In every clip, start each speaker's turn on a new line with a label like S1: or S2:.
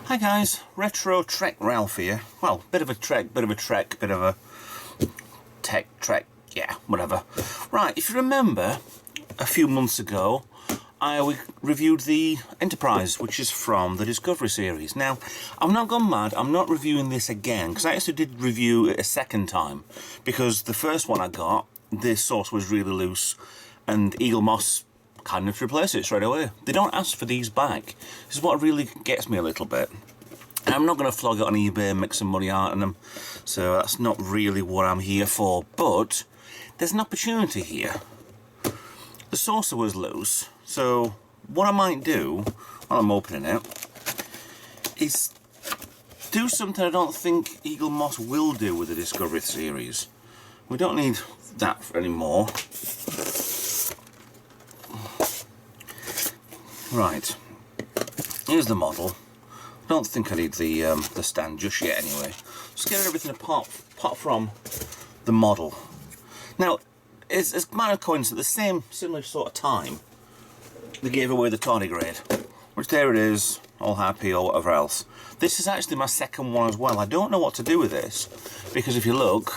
S1: Hi guys, Retro Trek Ralph here. Well, bit of a trek, bit of a tech trek, yeah, whatever. Right, if you remember, a few months ago, I reviewed the Enterprise, which is from the Discovery series. Now, I've not gone mad, I'm not reviewing this again, because I actually did review it a second time, because the first one I got, the source was really loose, and Eaglemoss kind of replace it straight away. They don't ask for these back. This is what really gets me a little bit. And I'm not going to flog it on eBay and make some money out of them, so that's not really what I'm here for. But there's an opportunity here. The saucer was loose, so what I might do while I'm opening it is do something I don't think Eaglemoss will do with the Discovery series. We don't need that anymore. Right, here's the model. I don't think I need the stand just yet anyway. Just getting everything apart from the model. Now, it's a matter of coincidence, at the similar sort of time, they gave away the tardigrade, which there it is, all happy or whatever else. This is actually my second one as well. I don't know what to do with this, because if you look,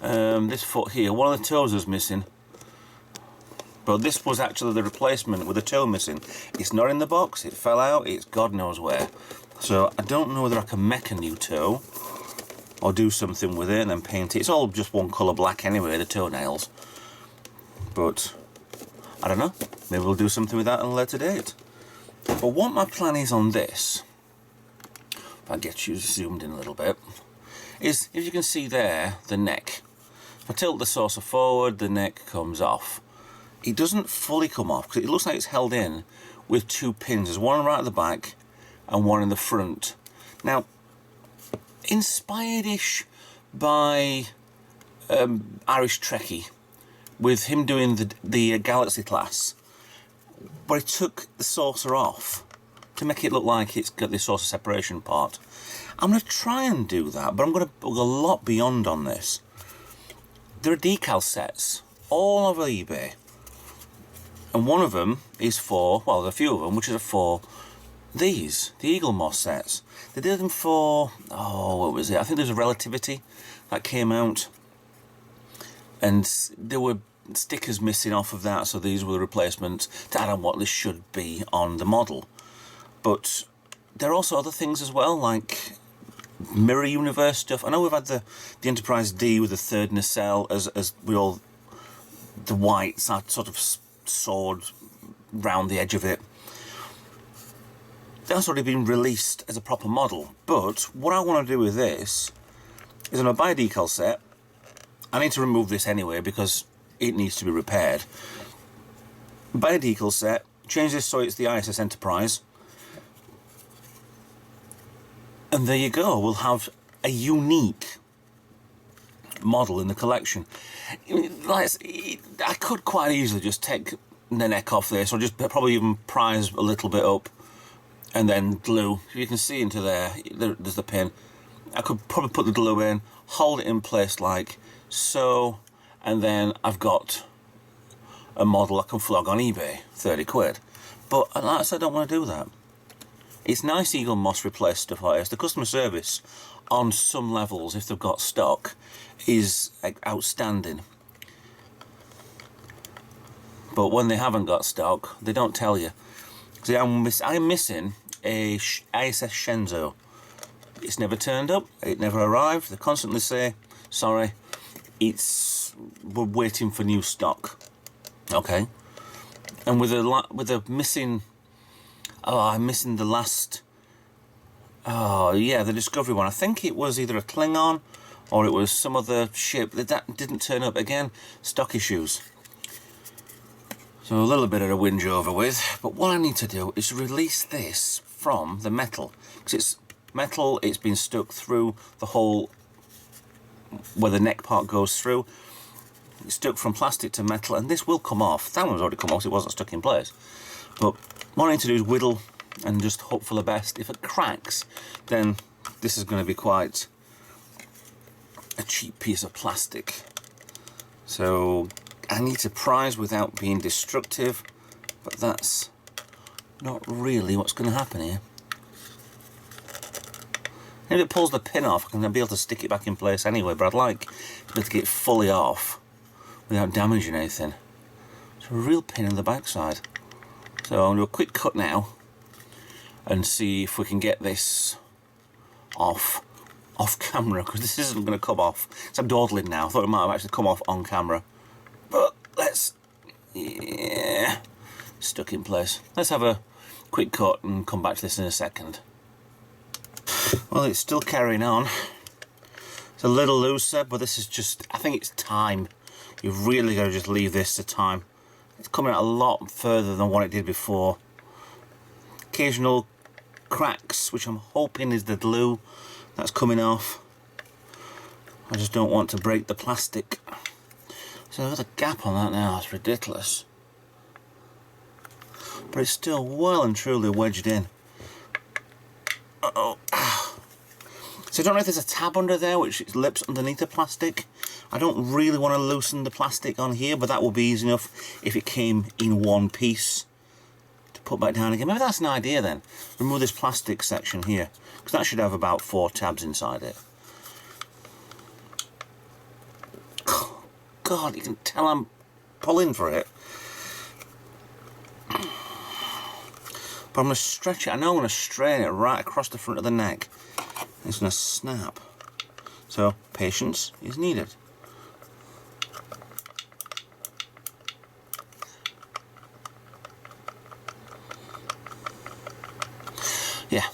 S1: this foot here, one of the toes is missing. But this was actually the replacement with the toe missing. It's not in the box, it fell out, it's God knows where. So I don't know whether I can make a new toe or do something with it and then paint it. It's all just one colour black anyway, the toenails. But I don't know, maybe we'll do something with that at a later date. But what my plan is on this, if I get you zoomed in a little bit, is if you can see there, the neck. If I tilt the saucer forward, the neck comes off. It doesn't fully come off because it looks like it's held in with two pins. There's one right at the back and one in the front. Now, inspired-ish by Irish Trekkie, with him doing the Galaxy class, but he took the saucer off to make it look like it's got the saucer separation part. I'm going to try and do that, but I'm going to go a lot beyond on this. There are decal sets all over eBay. And one of them is for, well, a few of them, which are for these, the Eaglemoss sets. They did them for, oh, what was it? I think there's a Relativity that came out. And there were stickers missing off of that, so these were the replacements to add on what this should be on the model. But there are also other things as well, like Mirror Universe stuff. I know we've had the Enterprise D with the third nacelle as we all, the white sort of sword round the edge of it. That's already been released as a proper model, but what I want to do with this is I'm going to buy a decal set. I need to remove this anyway because it needs to be repaired. Buy a decal set, change this so it's the ISS Enterprise, and there you go. We'll have a unique model in the collection. Like, I could quite easily just take the neck off this, or just probably even prise a little bit up and then glue. If you can see into there's the pin. I could probably put the glue in, hold it in place like so, and then I've got a model I can flog on eBay, 30 quid. But like I said, I don't want to do that. It's nice Eaglemoss replace stuff like this. The customer service on some levels, if they've got stock, is outstanding. But when they haven't got stock, they don't tell you. See, I'm missing a ISS Shenzhou. It's never turned up, it never arrived. They constantly say, sorry, we're waiting for new stock. Okay. And with a missing, I'm missing the last, the Discovery one. I think it was either a Klingon or it was some other ship that didn't turn up. Again, stock issues. So a little bit of a whinge over with, but what I need to do is release this from the metal, because it's metal, it's been stuck through the hole where the neck part goes through. It's stuck from plastic to metal, and this will come off. That one's already come off, so it wasn't stuck in place. But what I need to do is whittle and just hope for the best. If it cracks, then this is going to be quite a cheap piece of plastic. So I need to prise without being destructive, but that's not really what's going to happen here. If it pulls the pin off, I'm going to be able to stick it back in place anyway, but I'd like to be able to get it fully off without damaging anything. It's a real pain in the backside. So I'm going to do a quick cut now and see if we can get this off camera, because this isn't going to come off. So I'm dawdling now. I thought it might have actually come off on camera. But let's... yeah... stuck in place. Let's have a quick cut and come back to this in a second. Well, it's still carrying on. It's a little looser, but this is just... I think it's time. You've really got to just leave this to time. It's coming out a lot further than what it did before. Occasional cracks, which I'm hoping is the glue that's coming off. I just don't want to break the plastic. So there's a gap on that now, it's ridiculous. But it's still well and truly wedged in. Uh-oh. So I don't know if there's a tab under there which lips underneath the plastic. I don't really want to loosen the plastic on here, but that would be easy enough if it came in one piece to put back down again. Maybe that's an idea then. Remove this plastic section here, because that should have about 4 tabs inside it. God, you can tell I'm pulling for it. But I'm going to stretch it. I know I'm going to strain it right across the front of the neck. It's going to snap. So patience is needed. Yeah.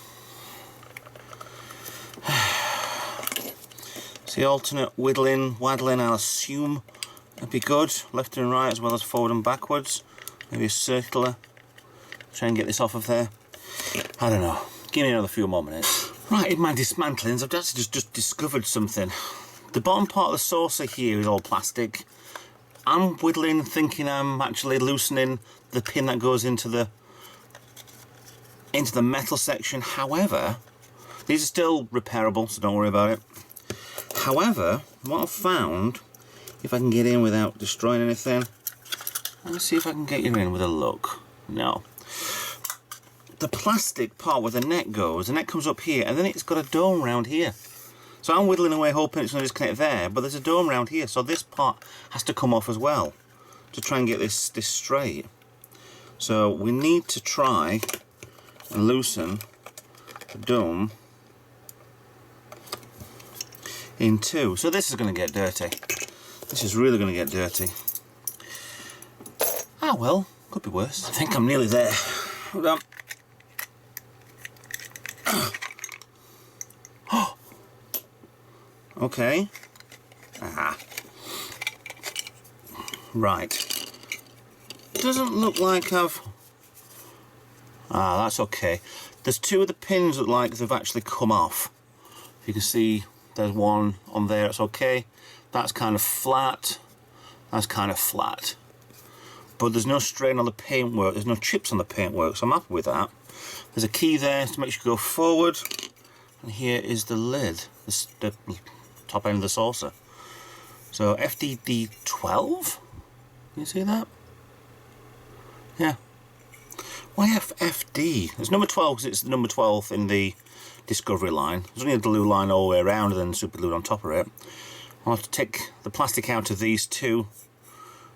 S1: See, alternate waddling, I'll assume that'd be good. Left and right as well as forward and backwards. Maybe a circular. Try and get this off of there. I don't know. Give me another few more minutes. Right, in my dismantlings, I've actually just discovered something. The bottom part of the saucer here is all plastic. I'm whittling, thinking I'm actually loosening the pin that goes into the metal section. However, these are still repairable, so don't worry about it. However, what I've found, if I can get in without destroying anything, let me see if I can get you in with a look. No. The plastic part where the neck goes, the neck comes up here, and then it's got a dome round here. So I'm whittling away hoping it's going to disconnect there, but there's a dome round here, so this part has to come off as well to try and get this straight. So we need to try and loosen the dome in two. So this is going to get dirty. This is really going to get dirty. Ah well, could be worse. I think I'm nearly there. Hold on. Okay. Aha. Right. Doesn't look like I've... Ah, that's okay. There's 2 of the pins that look like they've actually come off. You can see there's one on there, it's okay. That's kind of flat. That's kind of flat. But there's no strain on the paintwork, there's no chips on the paintwork, so I'm happy with that. There's a key there to make sure you go forward. And here is the lid, the top end of the saucer. So FDD12? Can you see that? Yeah. Why FD? There's number 12 because it's the number 12 in the Discovery line. There's only a glue line all the way around and then super glued on top of it. I'll have to take the plastic out of these 2.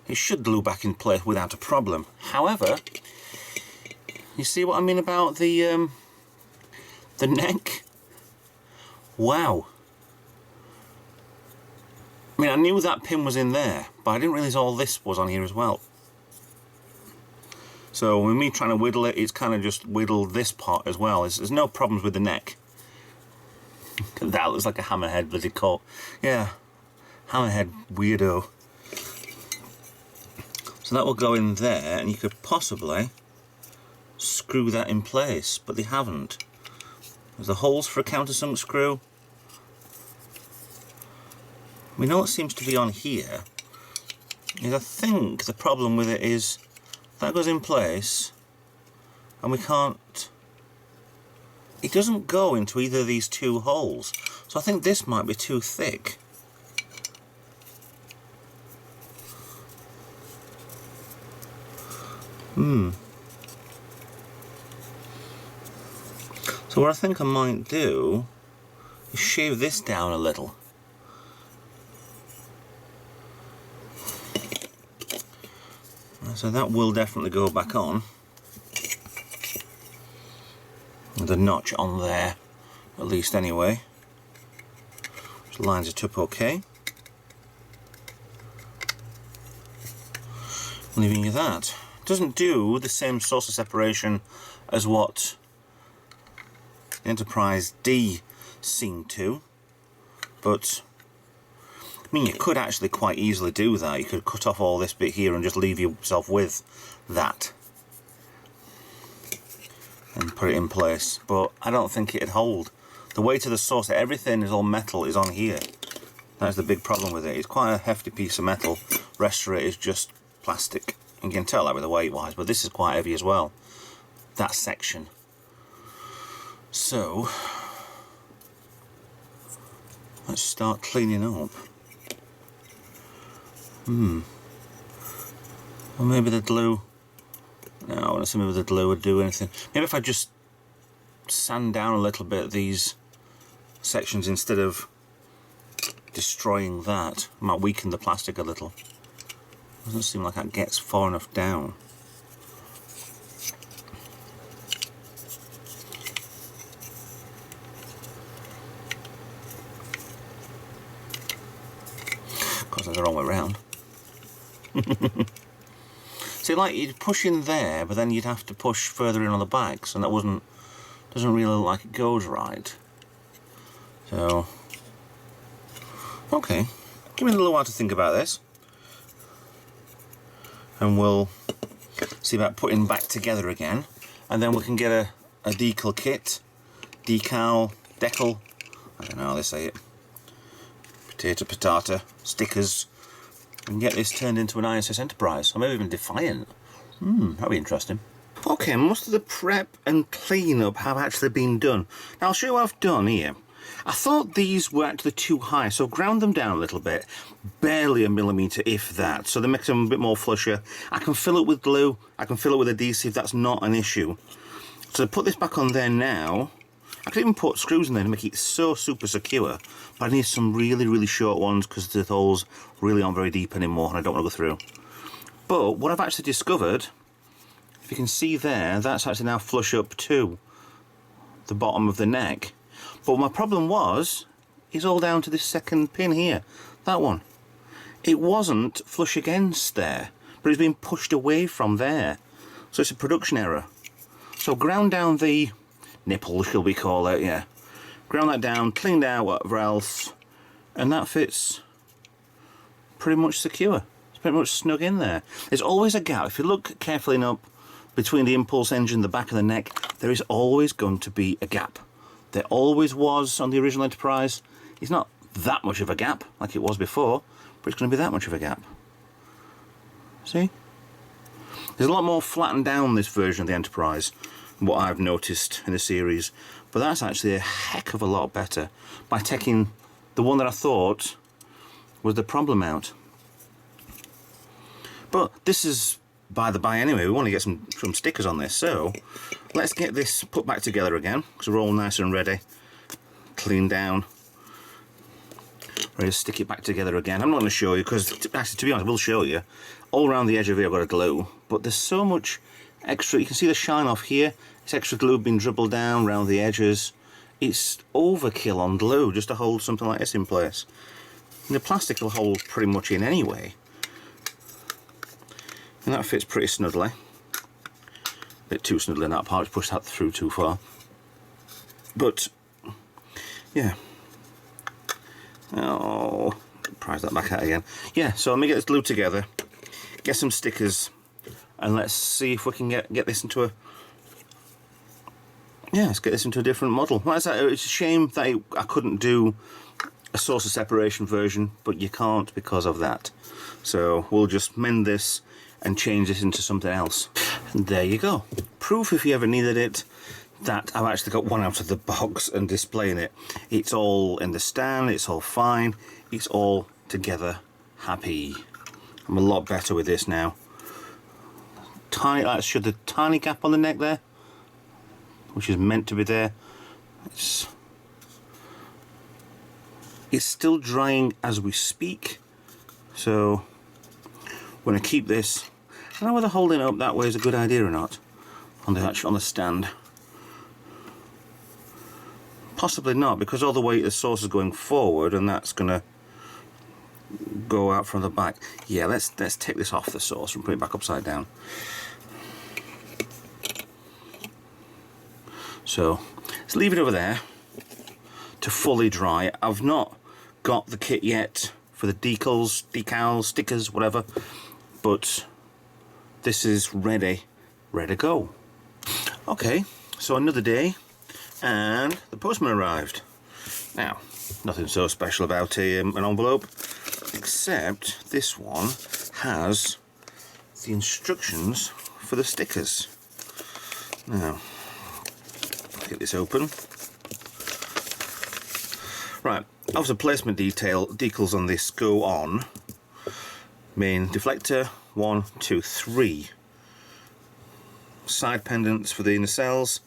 S1: It should glue back in place without a problem. However, you see what I mean about the neck? Wow. I mean, I knew that pin was in there, but I didn't realise all this was on here as well. So with me trying to whittle it, it's kind of just whittled this part as well. There's no problems with the neck. That looks like a hammerhead bloody coat. Yeah, hammerhead weirdo. So that will go in there, and you could possibly screw that in place, but they haven't. There's the holes for a countersunk screw. We know what seems to be on here is, I think the problem with it is that goes in place and we can't it doesn't go into either of these two holes. So I think this might be too thick. So what I think I might do is shave this down a little. So that will definitely go back on. The notch on there, at least anyway. Just lines it up okay. Leaving you that. Doesn't do the same source of separation as what the Enterprise D seemed to, but I mean, you could actually quite easily do that. You could cut off all this bit here and just leave yourself with that and put it in place, but I don't think it'd hold. The weight of the saucer, everything is all metal, is on here. That's the big problem with it. It's quite a hefty piece of metal. The rest of it is just plastic. You can tell that with the weight wise, but this is quite heavy as well, that section. So let's start cleaning up. Or maybe the glue. No, I want to see maybe the glue would do anything. Maybe if I just sand down a little bit these sections instead of destroying that, I might weaken the plastic a little. Doesn't seem like that gets far enough down. Of course, that's the wrong way around. See, like you'd push in there, but then you'd have to push further in on the backs, and that doesn't really look like it goes right. So, okay, give me a little while to think about this, and we'll see about putting back together again, and then we can get a decal kit, decal, I don't know how they say it, potato, stickers, and get this turned into an ISS Enterprise, or maybe even Defiant. That'd be interesting. Okay, most of the prep and cleanup have actually been done. Now I'll show you what I've done here. I thought these were actually too high, so ground them down a little bit, barely a millimetre if that, so they make them a bit more flusher. I can fill it with glue, I can fill it with adhesive, that's not an issue. So to put this back on there now, I could even put screws in there to make it so super secure, but I need some really short ones because the holes really aren't very deep anymore and I don't want to go through. But what I've actually discovered, if you can see there, that's actually now flush up to the bottom of the neck. But my problem is all down to this second pin here, that one. It wasn't flush against there, but it's been pushed away from there. So it's a production error. So ground down the nipple, shall we call it, yeah. Ground that down, cleaned out whatever else, and that fits pretty much secure. It's pretty much snug in there. There's always a gap. If you look carefully enough between the impulse engine and the back of the neck, there is always going to be a gap. There always was on the original Enterprise. It's not that much of a gap like it was before, but it's going to be that much of a gap. See? There's a lot more flattened down this version of the Enterprise, what I've noticed in the series, but that's actually a heck of a lot better by taking the one that I thought was the problem out. But this is by the by anyway. We want to get some stickers on this, so let's get this put back together again because we're all nice and ready, cleaned down, ready to stick it back together again. I'm not going to show you because actually, to be honest, I will show you. All around the edge of here I've got a glue, but there's so much extra. You can see the shine off here. It's extra glue being dribbled down around the edges. It's overkill on glue just to hold something like this in place. And the plastic will hold pretty much in anyway. And that fits pretty snugly. A bit too snugly in that part, push that through too far. But, yeah. Oh, prise that back out again. Yeah, so let me get this glued together, get some stickers, and let's see if we can get this into a... Yeah, let's get this into a different model. Like I said, it's a shame that I couldn't do a source of separation version, but you can't because of that. So we'll just mend this and change this into something else. And there you go. Proof if you ever needed it that I've actually got one out of the box and displaying it. It's all in the stand, it's all fine, it's all together happy. I'm a lot better with this now. Tiny, let's show the tiny gap on the neck there, which is meant to be there. It's still drying as we speak, so we're going to keep this. I don't know whether holding it up that way is a good idea or not on the stand. Possibly not, because all the weight of the sauce is going forward and that's going to go out from the back. Yeah, let's take this off the sauce and put it back upside down. So let's leave it over there to fully dry. I've not got the kit yet for the decals, stickers, whatever, but this is ready to go. Okay, so another day and the postman arrived. Now, nothing so special about an envelope, except this one has the instructions for the stickers. Now, get this open. Right, obviously placement decals on this go on. Main deflector, 1, 2, 3. Side pendants for the nacelles.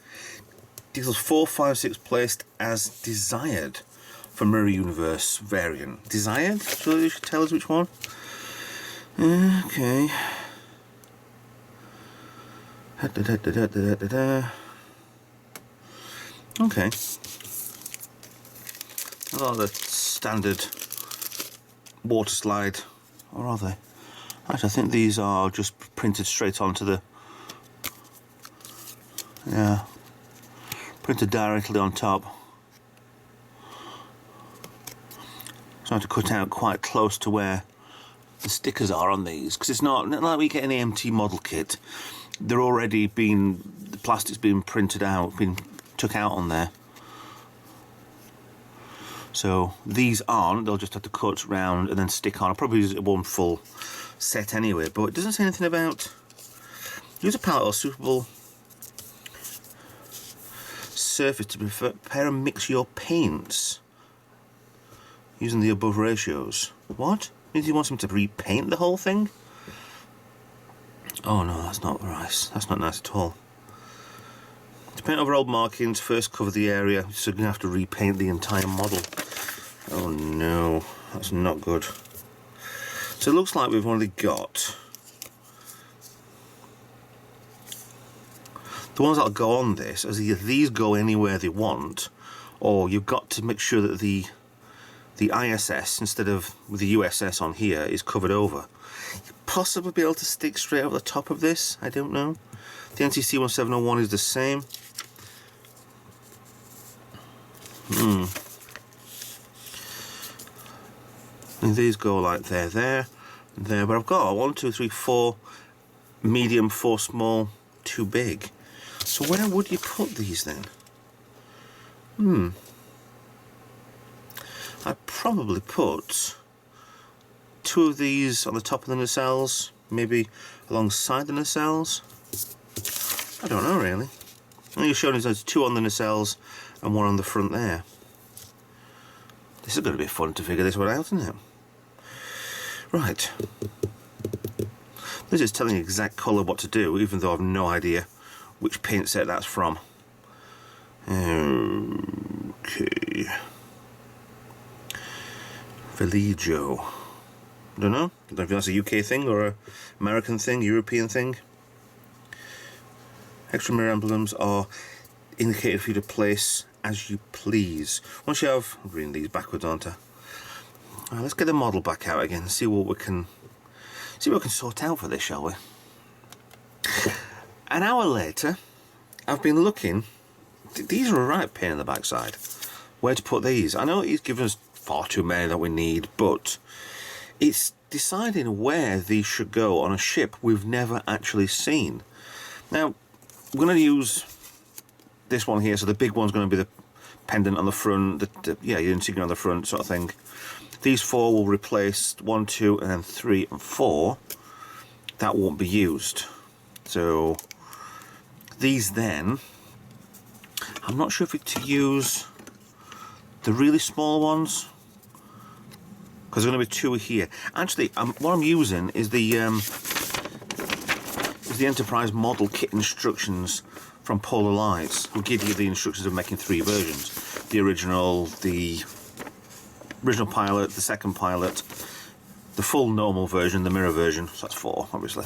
S1: Decals 4, 5, 6 placed as desired for Mirror Universe variant. Desired? So you should tell us which one. Okay. Okay. A lot of the standard water slide, or are they? Actually, I think these are just printed straight onto the. Yeah. Printed directly on top. So I have to cut out quite close to where the stickers are on these, because it's not like we get an AMT model kit. They're already the plastic's been printed out, been took out on there. So these aren't, they'll just have to cut round and then stick on. I'll probably use one full set anyway, but it doesn't say anything about use a palette or suitable surface to prepare and mix your paints using the above ratios. What? Means you want him to repaint the whole thing? Oh no, that's not nice. That's not nice at all. To paint over old markings, first cover the area, so you're going to have to repaint the entire model. Oh no, that's not good. So it looks like we've only got the ones that'll go on this, as either these go anywhere they want, or you've got to make sure that the ISS, instead of with the USS on here, is covered over. You'll possibly be able to stick straight over the top of this, I don't know. The NTC 1701 is the same. And these go like there, but I've got 1, 2, 3, 4 medium, 4 small, 2 big. So where would you put these then? I'd probably put 2 of these on the top of the nacelles, maybe alongside the nacelles. I don't know really. You're showing us there's 2 on the nacelles and 1 on the front there. This is going to be fun to figure this one out, isn't it? Right. This is telling the exact colour what to do, even though I've no idea which paint set that's from. Okay. Villaggio. Don't know. Don't know if that's a UK thing or an American thing, European thing. Extra mirror emblems are indicated for you to place as you please. Once you have, I'm reading these backwards, aren't I? Let's get the model back out again and see what we can sort out for this, shall we? An hour later, I've been looking. These are a right pain in the backside. Where to put these? I know he's given us far too many that we need, but it's deciding where these should go on a ship we've never actually seen. Now, we're going to use this one here, so the big one's going to be the pendant on the front, your insignia on the front sort of thing. These 4 will replace 1, 2, and then 3 and 4. That won't be used. So these then I'm not sure if it's to use the really small ones, because there's going to be two here. Actually, what I'm using is the Enterprise model kit instructions from Polar Lights, who give you the instructions of making 3 versions: the original pilot, the second pilot, the full normal version, the mirror version. So that's 4, obviously.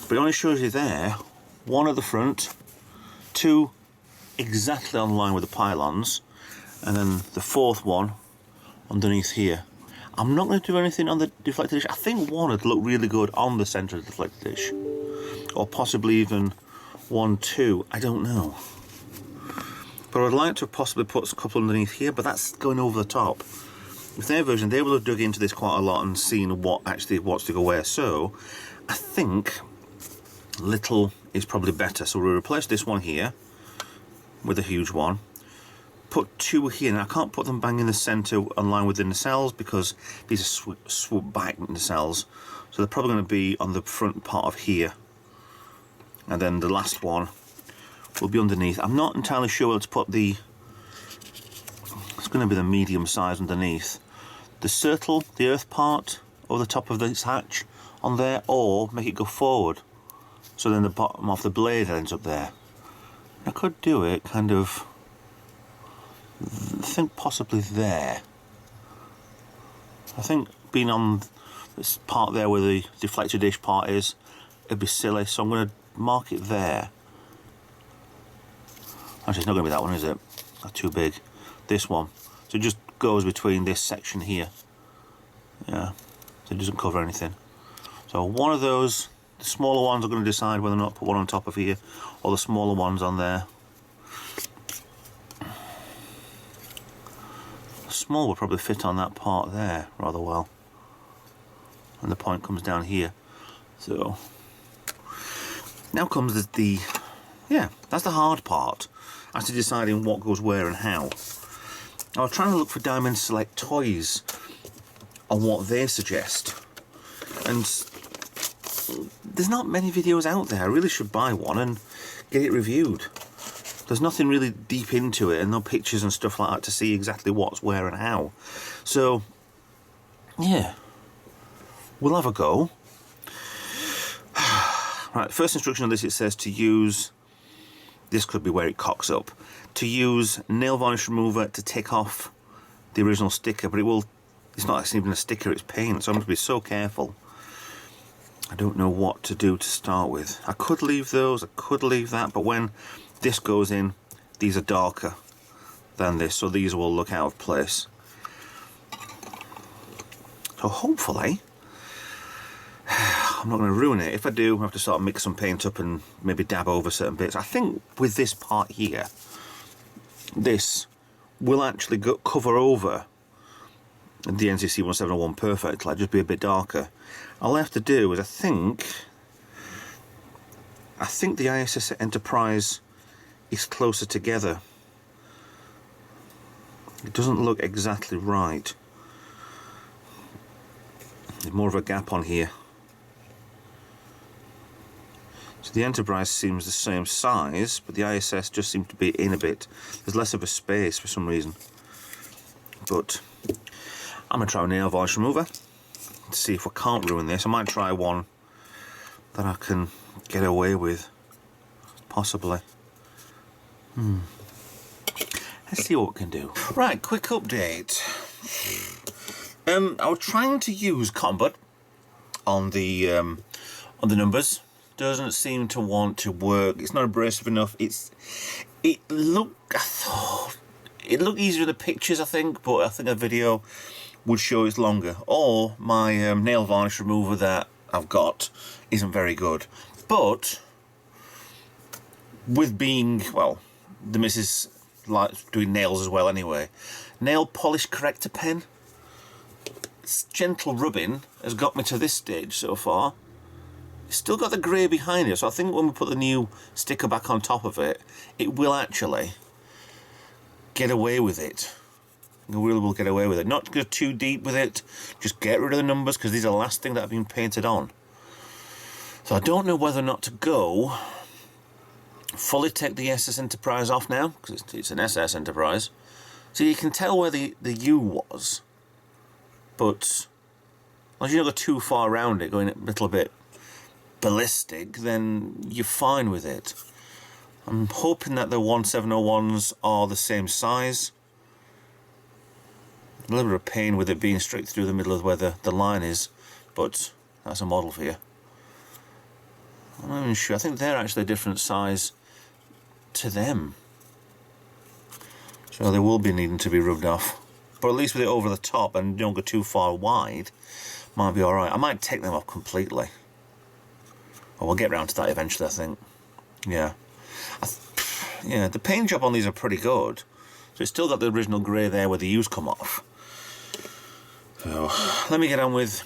S1: But it only shows you there 1 at the front, 2 exactly on line with the pylons, and then the 4th one underneath here. I'm not going to do anything on the deflector dish. I think 1 would look really good on the centre of the deflector dish, or possibly even 1, 2. I don't know. But I'd like to possibly put a couple underneath here, but that's going over the top. With their version, they will have dug into this quite a lot and seen what actually wants to go where. So I think little is probably better. So we'll replace this one here with a huge one. Put 2 here. Now I can't put them bang in the centre in line within the cells because these are swoop back in the cells. So they're probably going to be on the front part of here. And then the last one will be underneath. I'm not entirely sure where to put the... It's going to be the medium size underneath. The circle, the earth part, over the top of this hatch on there, or make it go forward. So then the bottom of the blade ends up there. I could do it kind of... I think possibly there. I think being on this part there where the deflector dish part is, it'd be silly, so I'm going to mark it there. Actually, it's not going to be that one, is it? That's too big. This one. So it just goes between this section here. Yeah. So it doesn't cover anything. So one of those, the smaller ones, are going to decide whether or not to put one on top of here, or the smaller ones on there. The small will probably fit on that part there rather well. And the point comes down here. So now comes that's the hard part, as to deciding what goes where and how. I was trying to look for Diamond Select toys on what they suggest, and there's not many videos out there. I really should buy one and get it reviewed. There's nothing really deep into it, and no pictures and stuff like that to see exactly what's where and how. So yeah, we'll have a go. Right, first instruction on this, it says to use, this could be where it cocks up, to use nail varnish remover to take off the original sticker, but it's not actually even a sticker, it's paint, so I'm going to be so careful. I don't know what to do to start with. I could leave those, I could leave that, but when this goes in, these are darker than this, so these will look out of place. So hopefully, I'm not going to ruin it. If I do, I have to sort of mix some paint up and maybe dab over certain bits. I think with this part here, this will actually cover over the NCC 1701 perfectly, just be a bit darker. All I have to do is, I think the ISS Enterprise is closer together. It doesn't look exactly right. There's more of a gap on here. So the Enterprise seems the same size, but the ISS just seems to be in a bit. There's less of a space for some reason. But I'm going to try a nail varnish remover to see if we can't ruin this. I might try one that I can get away with, possibly. Let's see what we can do. Right, quick update. I was trying to use cotton bud on the numbers. Doesn't seem to want to work. It's not abrasive enough. It looked easier in the pictures, I think, but I think a video would show it's longer. Or my nail varnish remover that I've got isn't very good. But with being, well, the missus likes doing nails as well anyway. Nail polish corrector pen. It's gentle rubbing has got me to this stage so far. It's still got the grey behind it, so I think when we put the new sticker back on top of it, it will actually get away with it. It really will get away with it. Not go too deep with it, just get rid of the numbers, because these are the last thing that have been painted on. So I don't know whether or not to go fully take the SS Enterprise off now, because it's an SS Enterprise. So you can tell where the U was, but as you don't go too far around it, going a little bit ballistic, then you're fine with it. I'm hoping that the 1701s are the same size. A little bit of pain with it being straight through the middle of where the line is, but that's a model for you. I'm not even sure. I think they're actually a different size to them. So they will be needing to be rubbed off. But at least with it over the top and don't go too far wide, might be alright. I might take them off completely. Well, we'll get round to that eventually, I think. Yeah. Yeah, the paint job on these are pretty good. So it's still got the original grey there where the U's come off. So, let me get on with...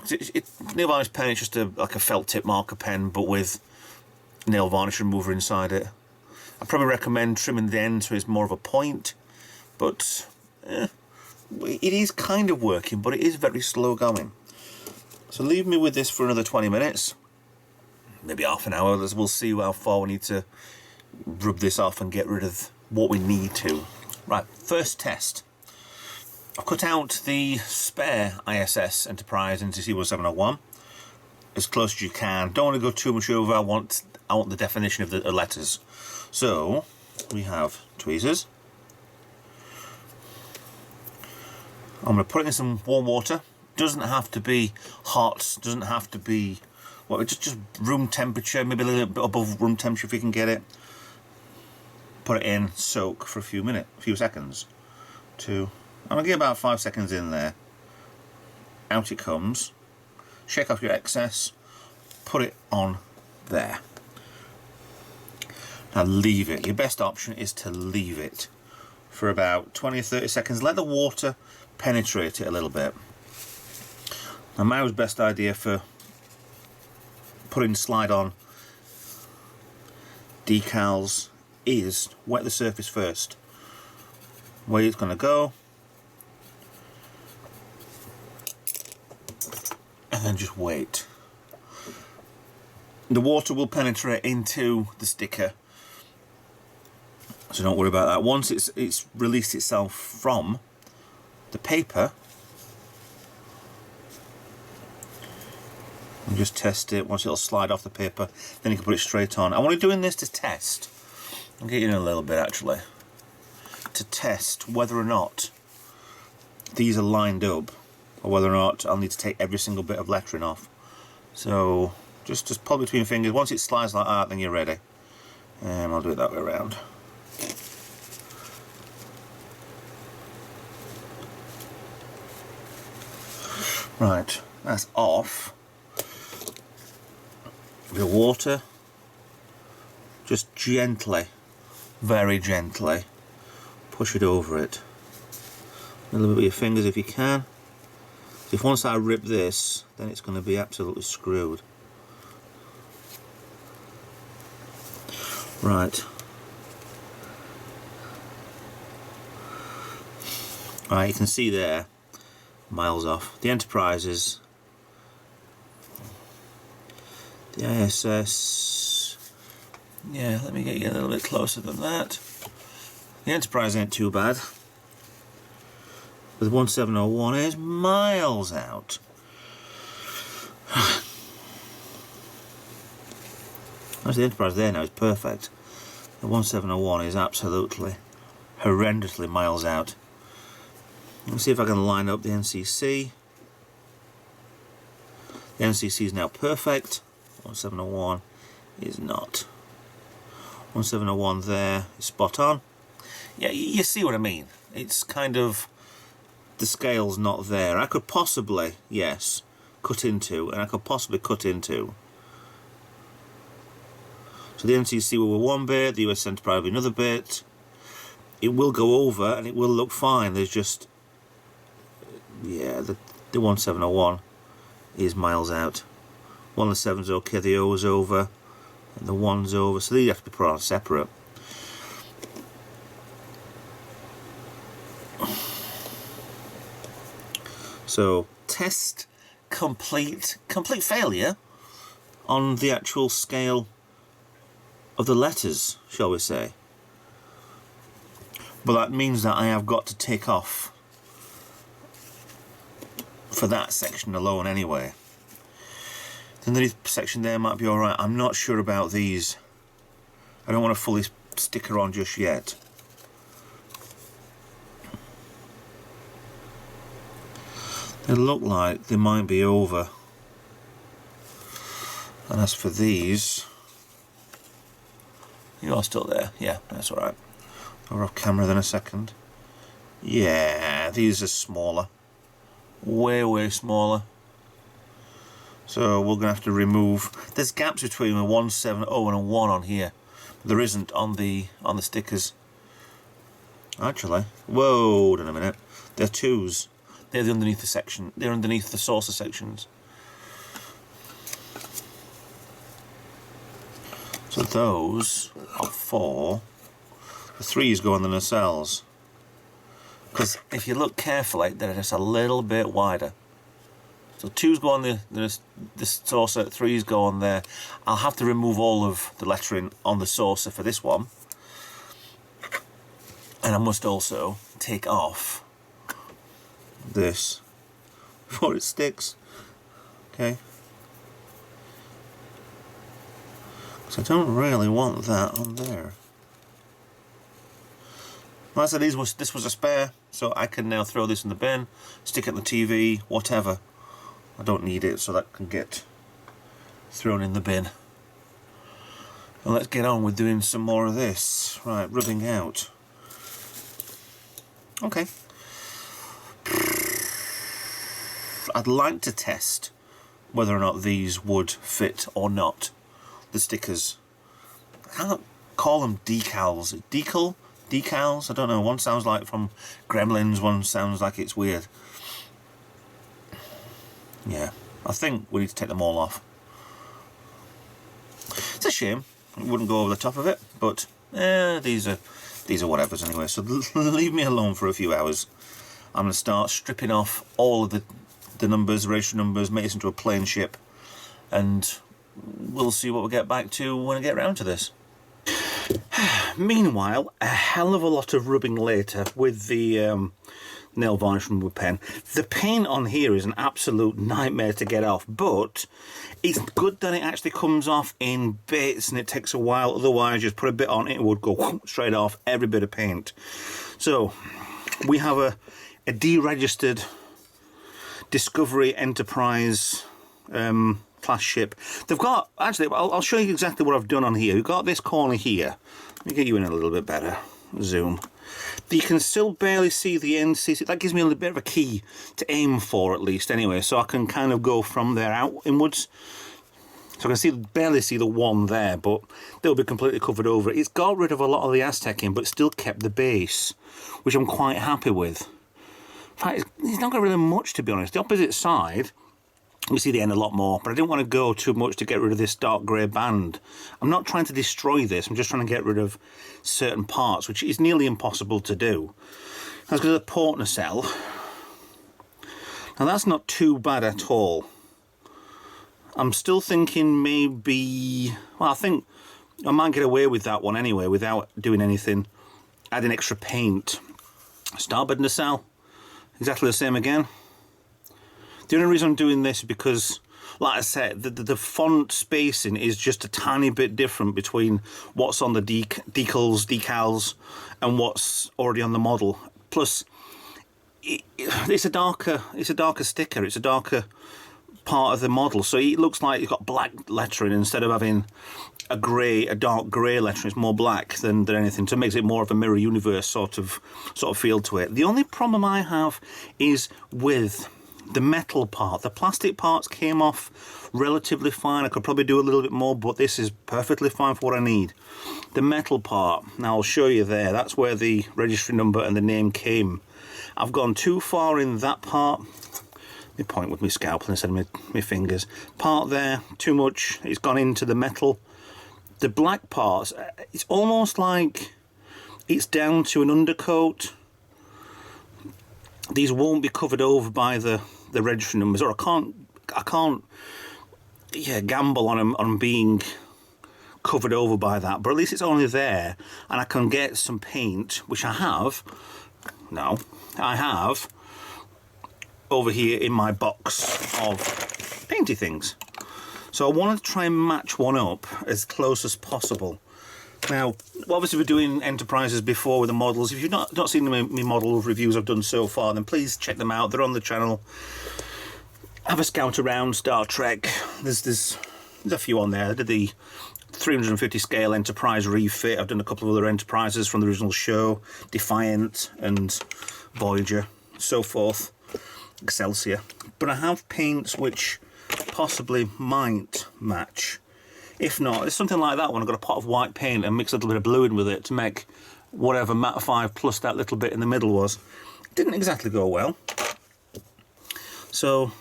S1: nail varnish pen, it's just like a felt tip marker pen, but with nail varnish remover inside it. I'd probably recommend trimming the end so it's more of a point. But, it is kind of working, but it is very slow going. So leave me with this for another 20 minutes. Maybe half an hour. We'll see how far we need to rub this off and get rid of what we need to. Right, first test. I've cut out the spare ISS Enterprise NCC 1701 as close as you can. Don't want to go too much over. I want the definition of the letters. So we have tweezers. I'm going to put it in some warm water. Doesn't have to be hot. Doesn't have to be, well, just room temperature. Maybe a little bit above room temperature if you can get it. Put it in, soak for a few seconds. I'm going to get about 5 seconds in there. Out it comes. Shake off your excess. Put it on there. Now leave it. Your best option is to leave it for about 20 or 30 seconds. Let the water penetrate it a little bit. Now my best idea for putting slide-on decals is wet the surface first. Where it's going to go, and then just wait. The water will penetrate into the sticker, so don't worry about that. Once it's released itself from the paper, and just test it. Once it'll slide off the paper, then you can put it straight on. I'm only doing this to test. I'll get you in a little bit actually. To test whether or not these are lined up, or whether or not I'll need to take every single bit of lettering off. So just pull between your fingers. Once it slides like that, then you're ready. And I'll do it that way around. Right, that's off. The water, just gently, very gently, push it over it. A little bit with your fingers if you can. If once I rip this, then it's going to be absolutely screwed. Right. Right, you can see there, miles off. The Enterprises, the ISS, yeah, let me get you a little bit closer than that. The Enterprise ain't too bad. But the 1701 is miles out. That's the Enterprise there now, is perfect. The 1701 is absolutely, horrendously miles out. Let's see if I can line up the NCC. The NCC is now perfect. 1701 is not. 1701 there is spot on. Yeah, you see what I mean. It's kind of, the scale's not there. I could possibly, yes, cut into, and I could possibly cut into. So the NCC will be one bit, the US Enterprise will be another bit. It will go over and it will look fine. There's just, yeah, the 1701 is miles out. 107's okay, the O's over, and the 1's over, so these have to be put on separate. So test complete failure on the actual scale of the letters, shall we say. But that means that I have got to take off for that section alone anyway. The underneath section there might be alright. I'm not sure about these. I don't want to fully stick her on just yet. They look like they might be over. And as for these, you are still there. Yeah, that's alright. Over off camera then a second. Yeah, these are smaller. Way smaller. So we're going to have to remove. There's gaps between a 170 and a 1 on here. There isn't on the stickers. Actually, whoa, hold on a minute. They're 2s. They're the underneath the section. They're underneath the saucer sections. So those are 4. The 3s go on the nacelles. Because if you look carefully, they're just a little bit wider. So 2s go on the saucer, 3s go on there. I'll have to remove all of the lettering on the saucer for this one. And I must also take off this before it sticks. Okay. So I don't really want that on there. Like I said, this was a spare, so I can now throw this in the bin, stick it in the TV, whatever. I don't need it, so that can get thrown in the bin. And let's get on with doing some more of this. Right, rubbing out. Okay. I'd like to test whether or not these would fit or not. The stickers. I can't call them decals. Decals? I don't know. One sounds like from Gremlins, one sounds like it's weird. Yeah, I think we need to take them all off. It's a shame. It wouldn't go over the top of it, but these are whatevers anyway. So leave me alone for a few hours. I'm going to start stripping off all of the numbers, registry numbers, make this into a plain ship, and we'll see what we get back to when I get around to this. Meanwhile, a hell of a lot of rubbing later with the nail varnish remover pen. The paint on here is an absolute nightmare to get off, but it's good that it actually comes off in bits and it takes a while. Otherwise, just put a bit on, it would go straight off, every bit of paint. So we have a deregistered Discovery Enterprise class ship. They've got, actually, I'll show you exactly what I've done on here. We've got this corner here. Let me get you in a little bit better. Zoom. You can still barely see the NCC. That gives me a little bit of a key to aim for, at least, anyway, so I can kind of go from there out inwards. So I can barely see the 1 there, but they'll be completely covered over. It's got rid of a lot of the Aztec in, but still kept the base, which I'm quite happy with. In fact, it's not got really much, to be honest. The opposite side, we see the end a lot more, but I didn't want to go too much to get rid of this dark grey band. I'm not trying to destroy this, I'm just trying to get rid of certain parts, which is nearly impossible to do. Let's go to the port nacelle. Now that's not too bad at all. I'm still thinking maybe, well, I think I might get away with that one anyway without doing anything, adding extra paint. Starboard nacelle, exactly the same again. The only reason I'm doing this is because, like I said, the font spacing is just a tiny bit different between what's on the decals and what's already on the model. Plus, it's a darker sticker. It's a darker part of the model, so it looks like it's got black lettering instead of having a dark grey lettering. It's more black than anything, so it makes it more of a mirror universe sort of feel to it. The only problem I have is with the metal part. The plastic parts came off relatively fine. I could probably do a little bit more, but this is perfectly fine for what I need. The metal part, now I'll show you there, that's where the registry number and the name came. I've gone too far in that part. Let me point with my scalpel instead of my fingers. Part there, too much, it's gone into the metal. The black parts, it's almost like it's down to an undercoat. These won't be covered over by the registry numbers, or I can't gamble on them being covered over by that, but at least it's only there, and I can get some paint, which I have. No, I have over here in my box of painty things. So I wanted to try and match one up as close as possible. Now, obviously we're doing Enterprises before with the models. If you've not seen my model reviews I've done so far, then please check them out. They're on the channel. Have a scout around Star Trek. There's a few on there. I did the 350 scale Enterprise refit. I've done a couple of other Enterprises from the original show, Defiant and Voyager, so forth, Excelsior. But I have paints which possibly might match. If not, it's something like that one. I've got a pot of white paint and mix a little bit of blue in with it to make whatever matte 5 plus that little bit in the middle was. Didn't exactly go well. So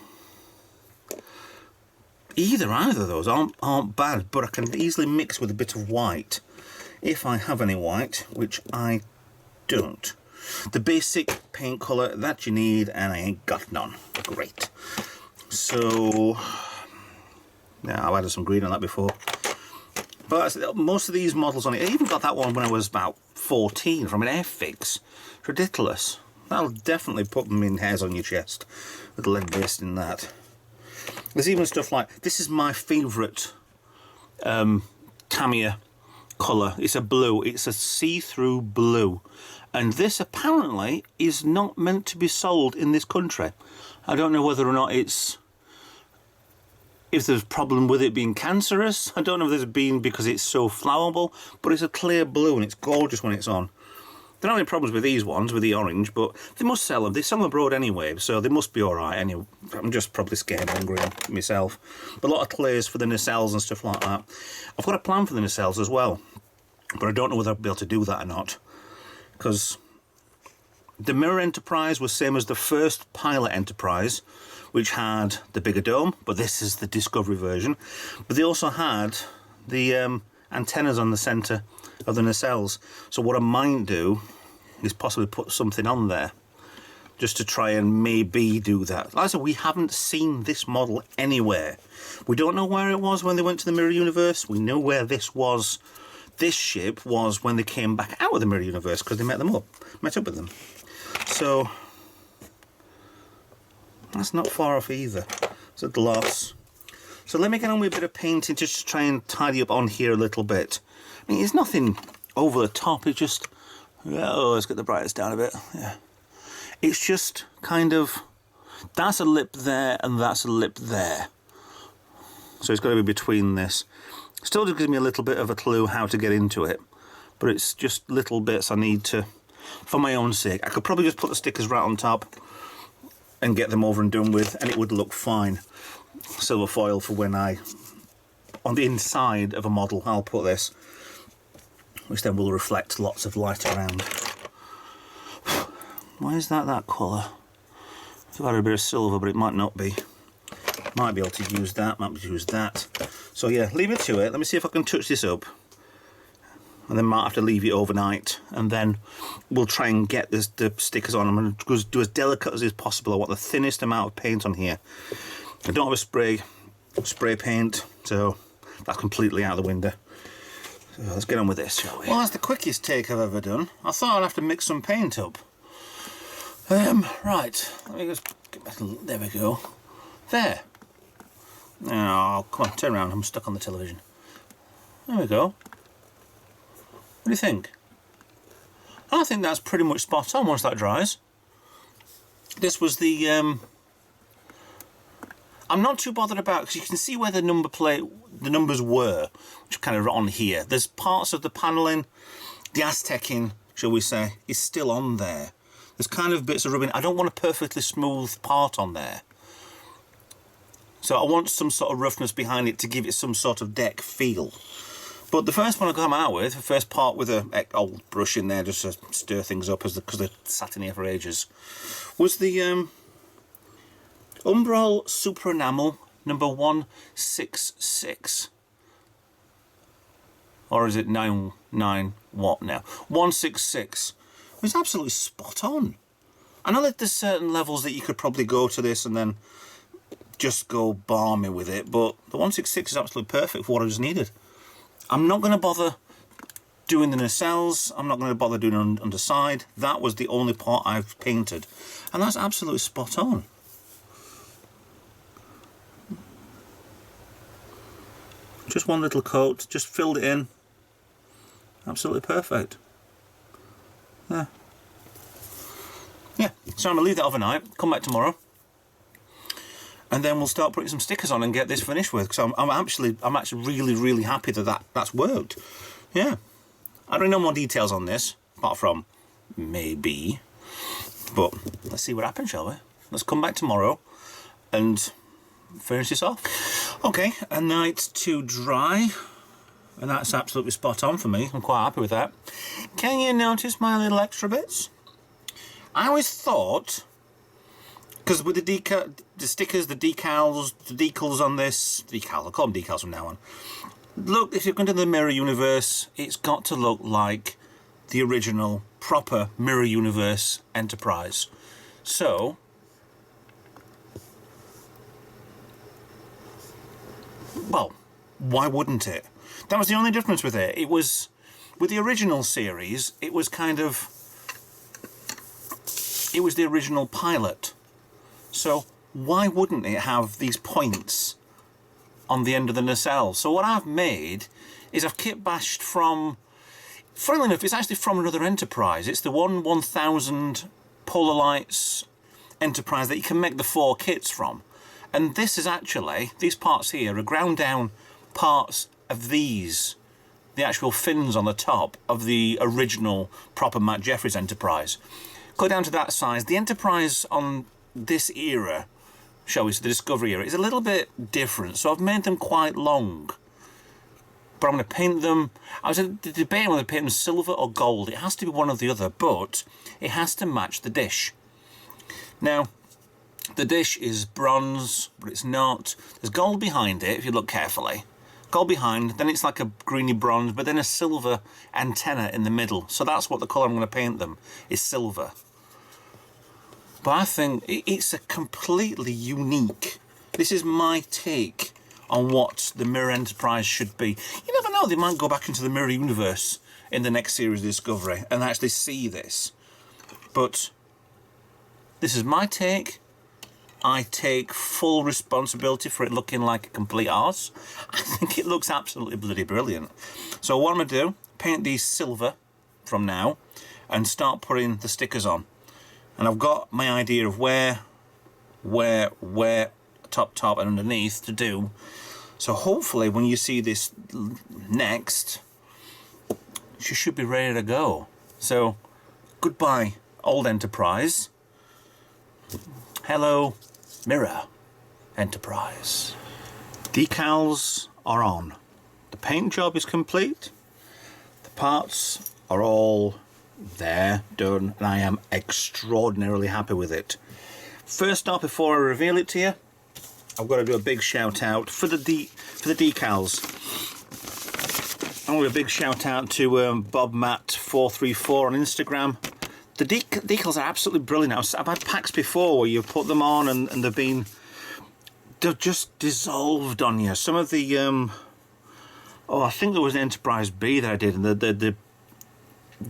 S1: either of those aren't bad, but I can easily mix with a bit of white if I have any white, which I don't. The basic paint colour that you need, and I ain't got none. Great. So yeah, I've added some green on that before. But most of these models on it, I even got that one when I was about 14 from an Airfix. It's ridiculous. That'll definitely put them in hairs on your chest with the lead based in that. There's even stuff like, this is my favourite Tamiya colour. It's a blue, it's a see-through blue. And this apparently is not meant to be sold in this country. I don't know whether or not if there's a problem with it being cancerous. I don't know if there's been because it's so flammable, but it's a clear blue and it's gorgeous when it's on. There aren't any problems with these ones, with the orange, but they must sell them. They sell them abroad anyway, so they must be alright anyway. I'm just probably scaremongering myself. But a lot of clears for the nacelles and stuff like that. I've got a plan for the nacelles as well, but I don't know whether I'll be able to do that or not. Because the Mirror Enterprise was same as the first Pilot Enterprise, which had the bigger dome, but this is the Discovery version. But they also had the antennas on the centre of the nacelles. So what I might do is possibly put something on there just to try and maybe do that. Like I said, we haven't seen this model anywhere. We don't know where it was when they went to the Mirror Universe. We know where this was. This ship was when they came back out of the Mirror Universe because they met up with them. So that's not far off either. It's a gloss. So let me get on with a bit of painting just to try and tidy up on here a little bit. I mean, it's nothing over the top, it just... Oh, let's get the brightness down a bit. Yeah. It's just kind of... That's a lip there and that's a lip there. So it's got to be between this. Still just gives me a little bit of a clue how to get into it. But it's just little bits I need to... For my own sake. I could probably just put the stickers right on top and get them over and done with, and it would look fine. Silver foil for when on the inside of a model I'll put this, which then will reflect lots of light around. Why is that colour? I've added a bit of silver, but it might not be. Might be able to use that, might be able to use that. So yeah, leave it to it. Let me see if I can touch this up. And then might have to leave it overnight, and then we'll try and get the stickers on. I'm going to do as delicate as is possible. I want the thinnest amount of paint on here. I don't have a spray paint, so that's completely out of the window. So let's get on with this, shall we? Well, that's the quickest take I've ever done. I thought I'd have to mix some paint up. Right, let me just get back. There we go. There. Oh, come on, turn around. I'm stuck on the television. There we go. What do you think? I think that's pretty much spot on once that dries. This was the... I'm not too bothered about, because you can see where the numbers were, which are kind of on here. There's parts of the panelling, the Aztecing, shall we say, is still on there. There's kind of bits of rubbing. I don't want a perfectly smooth part on there. So I want some sort of roughness behind it to give it some sort of deck feel. But the first one I come out with, the first part with an old brush in there just to stir things up because they sat in here for ages, was the Umbral Super Enamel number 166. Or is it 99 what now? 166. It was absolutely spot on. I know that there's certain levels that you could probably go to this and then just go balmy with it, but the 166 is absolutely perfect for what I just needed. I'm not going to bother doing the nacelles. I'm not going to bother doing on underside. That was the only part I've painted, and that's absolutely spot on. Just one little coat, just filled it in. Absolutely perfect. Yeah. So I'm gonna leave that overnight. Come back tomorrow, and then we'll start putting some stickers on and get this finished with. Because I'm actually really happy that that's worked. Yeah. I don't know more details on this, apart from maybe. But let's see what happens, shall we? Let's come back tomorrow and finish this off. Okay, a night to dry, and that's absolutely spot on for me. I'm quite happy with that. Can you notice my little extra bits? I always thought, because with the stickers, the decals on this, I'll call them decals from now on. Look, if you're going to the Mirror Universe, it's got to look like the original, proper Mirror Universe Enterprise. So, well, why wouldn't it? That was the only difference with it. It was, with the original series, it was kind of, it was the original pilot. So why wouldn't it have these points on the end of the nacelle? So what I've made is I've kit bashed from, funnily enough, it's actually from another Enterprise. It's the 1000 Polar Lights Enterprise that you can make the 4 kits from. And this is actually, these parts here are ground down parts of these, the actual fins on the top of the original proper Matt Jeffries Enterprise. Go down to that size. The Enterprise on this era, shall we say, the Discovery era, is a little bit different. So I've made them quite long. But I'm going to paint them, I was debating whether to paint them silver or gold. It has to be one or the other, but it has to match the dish. Now, the dish is bronze, but it's not. There's gold behind it, if you look carefully. Gold behind, then it's like a greeny bronze, but then a silver antenna in the middle. So that's what the colour I'm going to paint them, is silver. But I think it's a completely unique, this is my take on what the Mirror Enterprise should be. You never know, they might go back into the Mirror Universe in the next series of Discovery and actually see this. But this is my take. I take full responsibility for it looking like a complete arse. I think it looks absolutely bloody brilliant. So what I'm going to do, paint these silver from now and start putting the stickers on. And I've got my idea of where, top, and underneath to do. So hopefully when you see this next, you should be ready to go. So, goodbye, old Enterprise. Hello, Mirror Enterprise. Decals are on. The paint job is complete. The parts are all there, done, and I am extraordinarily happy with it. First off, before I reveal it to you, I've got to do a big shout out for the decals. I'm going to do a big shout out to BobMatt434 on Instagram. The decals are absolutely brilliant. I've had packs before where you put them on and they've just dissolved on you. Some of the I think there was an Enterprise B that I did, and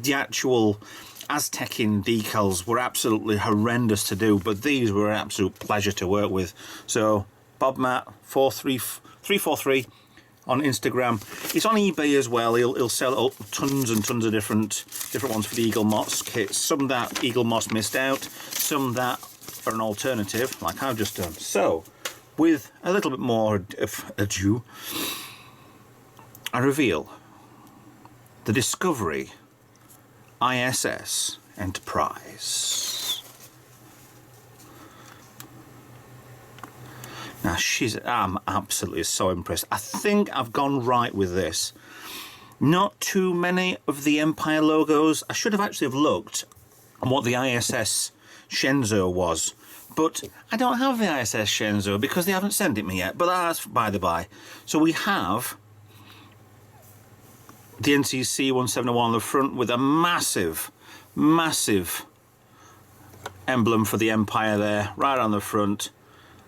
S1: the actual Aztecian decals were absolutely horrendous to do, but these were an absolute pleasure to work with. So BobMatt343 on Instagram. It's on eBay as well. He'll sell tons and tons of different ones for the Eaglemoss kits. Some that Eaglemoss missed out, some that are an alternative, like I've just done. So, with a little bit more ado, I reveal the Discovery ISS Enterprise. Now I'm absolutely so impressed. I think I've gone right with this. Not too many of the Empire logos. I should have actually looked at what the ISS Shenzhou was, but I don't have the ISS Shenzhou because they haven't sent it me yet, but that's by the by. So we have the NCC 171 on the front with a massive emblem for the Empire there, right on the front.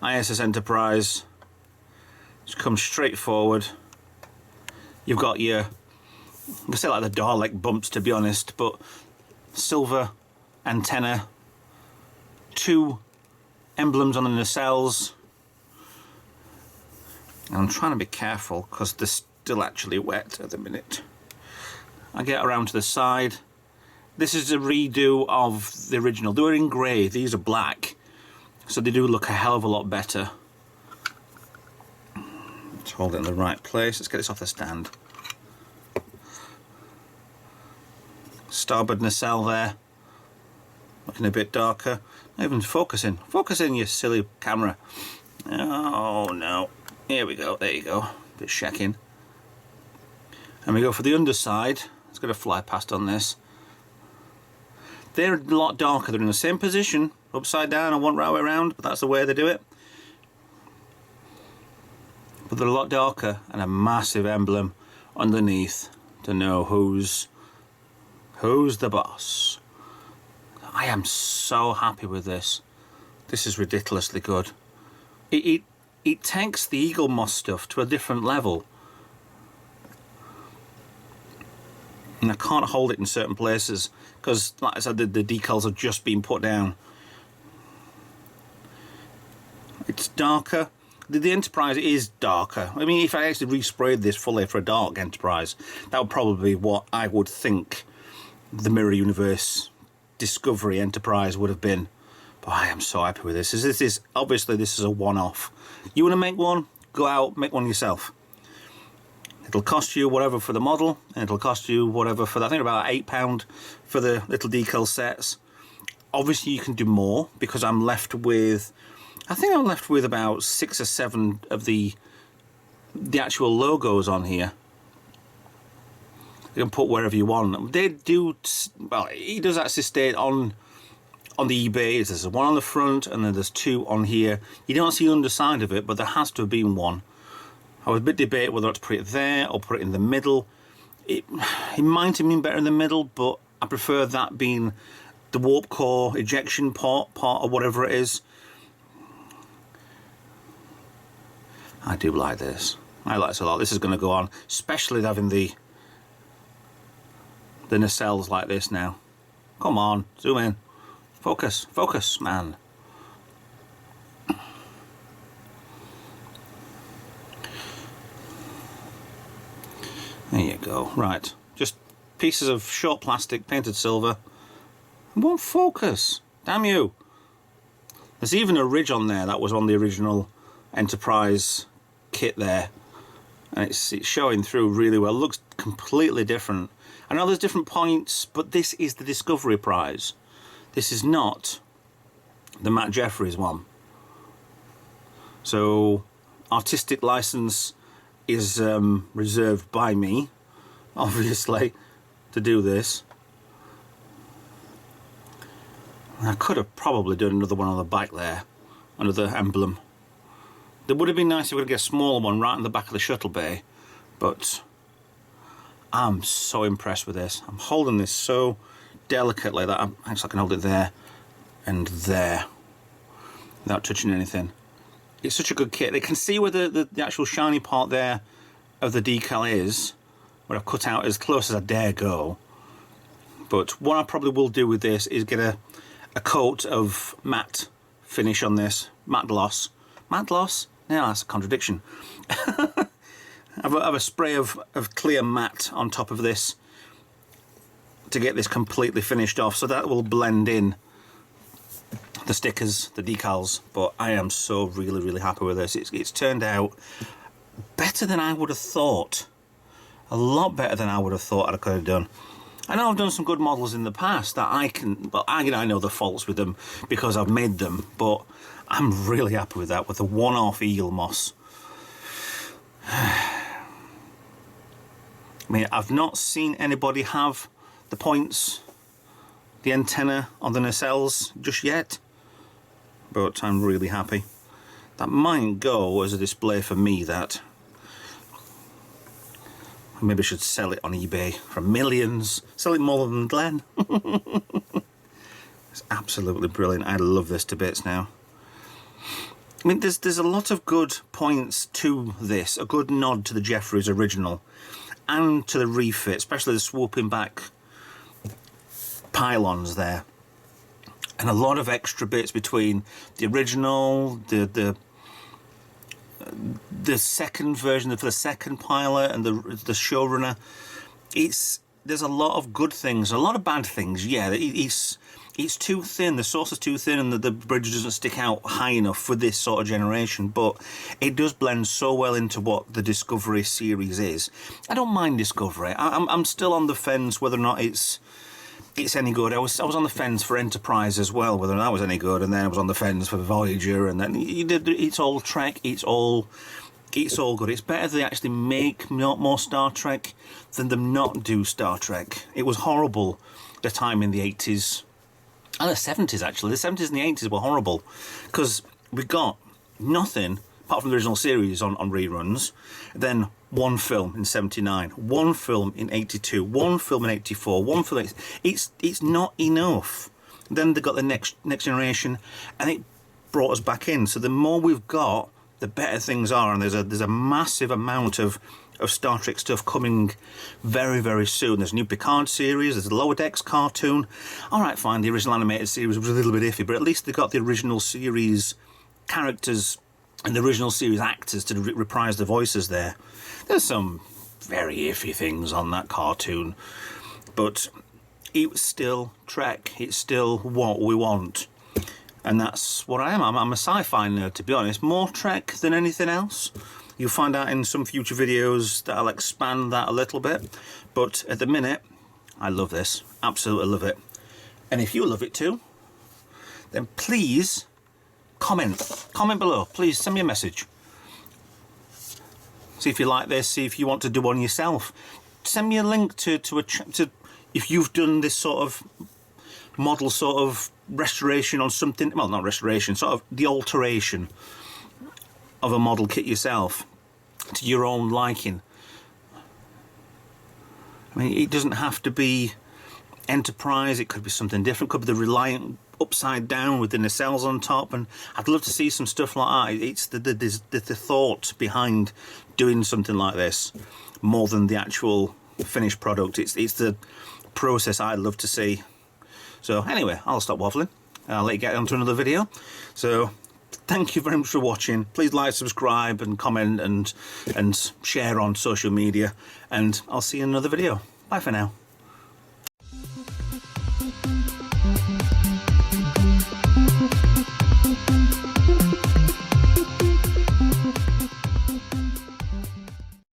S1: ISS Enterprise. Just come straight forward. You've got your, I say like the Dalek bumps to be honest, but silver antenna, 2 emblems on the nacelles. And I'm trying to be careful because they're still actually wet at the minute. I get around to the side. This is a redo of the original. They were in grey, these are black, so they do look a hell of a lot better. Let's hold it in the right place. Let's get this off the stand. Starboard nacelle there, looking a bit darker. Not even focusing. Focus in, you silly camera. Oh no. Here we go, there you go. Bit shaking. And we go for the underside. It's going to fly past on this. They're a lot darker. They're in the same position, upside down. I want right way around, but that's the way they do it. But they're a lot darker, and a massive emblem underneath to know who's the boss. I am so happy with this. This is ridiculously good. It takes the Eaglemoss stuff to a different level. And I can't hold it in certain places because, like I said, the decals have just been put down. It's darker. The Enterprise is darker. I mean, if I actually resprayed this fully for a dark Enterprise, that would probably be what I would think the Mirror Universe Discovery Enterprise would have been. But I am so happy with this. This is obviously this is a one-off. You want to make one? Go out, make one yourself. It'll cost you whatever for the model, and it'll cost you whatever for the, I think about £8 for the little decal sets. Obviously you can do more because I'm left with, I think I'm left with about 6 or 7 of the actual logos on here. You can put wherever you want. They do, well, he does actually state on the eBay, there's one on the front and then there's 2 on here. You don't see the underside of it, but there has to have been one. I was a bit debating whether to put it there or put it in the middle. It might have been better in the middle, but I prefer that being the warp core ejection part or whatever it is. I do like this. I like this a lot. This is going to go on, especially having the nacelles like this now. Come on, zoom in. Focus, focus, man. There you go. Right, just pieces of short plastic painted silver. It won't focus. Damn you. There's even a ridge on there that was on the original Enterprise kit there. And it's showing through really well. It looks completely different. I know there's different points, but this is the Discovery Prize. This is not the Matt Jeffries one. So, artistic license is reserved by me, obviously, to do this. I could have probably done another one on the back there, another emblem. It would have been nice if we could get a smaller one right in the back of the shuttle bay, but I'm so impressed with this. I'm holding this so delicately that I can hold it there and there without touching anything. It's such a good kit. They can see where the actual shiny part there of the decal is, where I've cut out as close as I dare go. But what I probably will do with this is get a coat of matte finish on this, matte gloss. Matte gloss? Yeah, that's a contradiction. I've a spray of clear matte on top of this to get this completely finished off, so that will blend in the stickers, the decals. But I am so really happy with this. It's turned out better than I would have thought. A lot better than I would have thought I could have done. I know I've done some good models in the past that I can, well, I know the faults with them because I've made them, but I'm really happy with that, with the one-off Eaglemoss. I mean, I've not seen anybody have the points, the antenna on the nacelles just yet, but I'm really happy. That might go as a display for me, that. Maybe I should sell it on eBay for millions. Sell it more than Glenn. It's absolutely brilliant. I love this to bits now. I mean, there's a lot of good points to this. A good nod to the Jeffries original. and to the refit, especially the swooping back pylons there, and a lot of extra bits between the original, the second version for the second pilot, and the showrunner. There's a lot of good things, a lot of bad things. Yeah, it's too thin. The sauce is too thin, and the bridge doesn't stick out high enough for this sort of generation. But it does blend so well into what the Discovery series is. I don't mind Discovery. I'm still on the fence whether or not it's any good. I was on the fence for Enterprise as well, whether that was any good, and then I was on the fence for Voyager, and then it's all Trek. It's all good. It's better they actually make more Star Trek than them not do Star Trek. It was horrible the time in the 80s and the 70s, actually. The 70s and the 80s were horrible because we got nothing apart from the original series on reruns. Then one film in 79, one film in 82, one film in 84, one film in 80. It's not enough. Then they got the next generation, and it brought us back in. So the more we've got, the better things are, and there's a massive amount of Star Trek stuff coming very, very soon. There's a new Picard series, there's a Lower Decks cartoon. Alright, fine, the original animated series was a little bit iffy, but at least they got the original series characters and the original series actors to reprise the voices there. There's some very iffy things on that cartoon, but it was still Trek. It's still what we want. And that's what I am. I'm a sci-fi nerd, to be honest. More Trek than anything else. You'll find out in some future videos that I'll expand that a little bit. But at the minute, I love this. Absolutely love it. And if you love it too, then please comment. Comment below. Please send me a message. See if you like this. See if you want to do one yourself. Send me a link to if you've done this sort of model, sort of restoration on something, well, not restoration, sort of the alteration of a model kit yourself to your own liking. I mean, it doesn't have to be Enterprise, it could be something different, it could be the Reliant upside down with the nacelles on top, and I'd love to see some stuff like that. It's the thought behind doing something like this more than the actual finished product. It's the process I'd love to see. So anyway, I'll stop waffling. I'll let you get on to another video. So thank you very much for watching. Please like, subscribe and comment and share on social media, and I'll see you in another video. Bye for now.